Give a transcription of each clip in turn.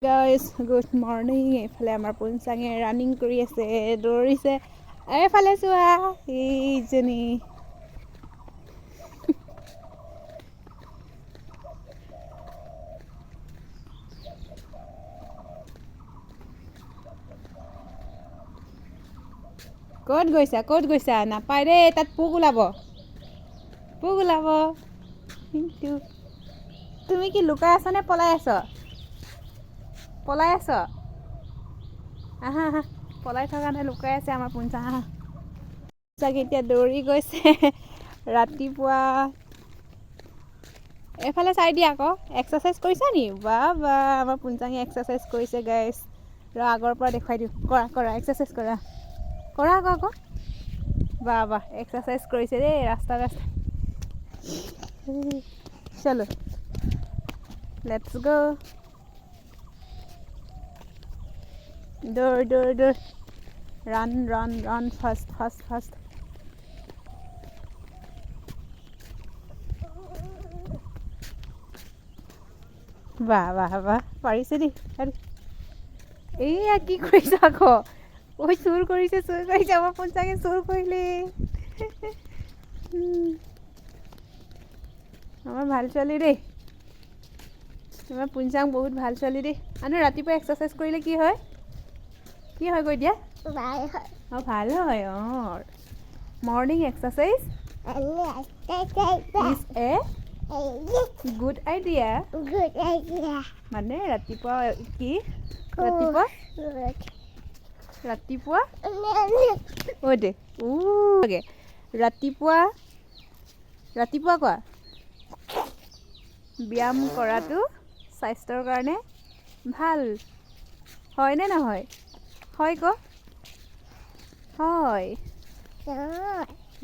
Guys good morning. এইফালে আমাৰ পুনচাঙে running কৰি আছে, দৌৰিছে। এইফালে চোৱা এইজনী ক'ত গৈছা নাপায় দেই, তাত পোক ওলাব কিন্তু তুমি কি লুকাই আছ নে পলাই আছ? আহা পলাই থকা নে লুকাই আছে আমাৰ পুনচাং। আহা চাগে এতিয়া দৌৰি গৈছে ৰাতিপুৱা। এইফালে চাই দিয়া আকৌ, এক্সাৰচাইজ কৰিছা নি? বা আমাৰ পুনচাঙে এক্সাৰচাইজ কৰিছে গাইজ। আগৰ পৰা দেখুৱাই দিওঁ, কৰা এক্সাৰচাইজ কৰা আকৌ বা এক্সাৰচাইজ কৰিছে দেই ৰাস্তা চলো লেটছ গো। দৌৰ ৰান ফাষ্ট। বাহ পাৰিছে দেই। এইয়া কি কৰিছে আকৌ? ঐ চুৰ কৰিছে আমাৰ পুনচাঙে চুৰ কৰিলে। আমাৰ ভাল ছোৱালী দেই, আমাৰ পুনচাং বহুত ভাল ছোৱালী দেই। আনো ৰাতিপুৱা এক্সাৰচাইজ কৰিলে কি হয় কৈ দিয়া? ভাল হয়। Morning exercise is a good idea. মানে ৰাতিপুৱা কি? ৰাতিপুৱা কোৱা ব্যায়াম কৰাটো স্বাস্থ্যৰ কাৰণে ভাল হয় নে নহয়? হয়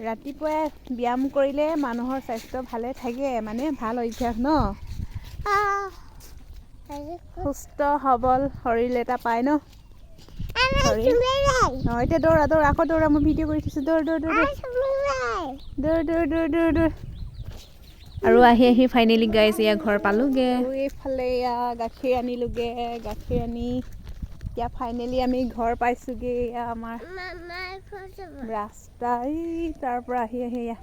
ৰাতিপুৱাই ব্যায়াম কৰিলে মানুহৰ স্বাস্থ্য ভালে থাকে, মানে ভাল অভ্যাস ন। সুস্থ সবল শৰীৰ এটা পায় ন। এতিয়া দৌৰা আকৌ দৌৰা, মই ভিডিঅ' কৰি থৈছোঁ। দৌৰ আৰু আহি ফাইনেলি গাইজ এয়া ঘৰ পালোগে। এইফালে এয়া গাখীৰ আনিলোগে, গাখীৰ আনি এতিয়া ফাইনেলি আমি ঘৰ পাইছোগে। এয়া আমাৰ ৰাস্তা, তাৰ পৰা আহি এয়া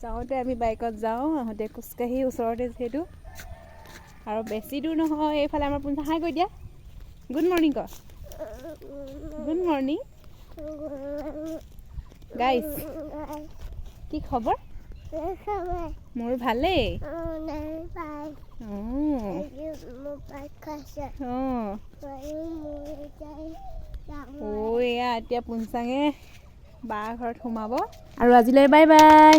যাওঁতে আমি বাইকত যাওঁ, আহোঁতে খোজকাঢ়ি, ওচৰতে যিহেতু আৰু বেছি দূৰ নহয়। এইফালে আমাৰ পুনচাং হাই কৈ দিয়া, good morning good morning guys. কি খবৰ? মোৰ ভালেই। এয়া এতিয়া পুনচাঙে বাৰ ঘৰত সোমাব আৰু আজিলৈ বাই বাই।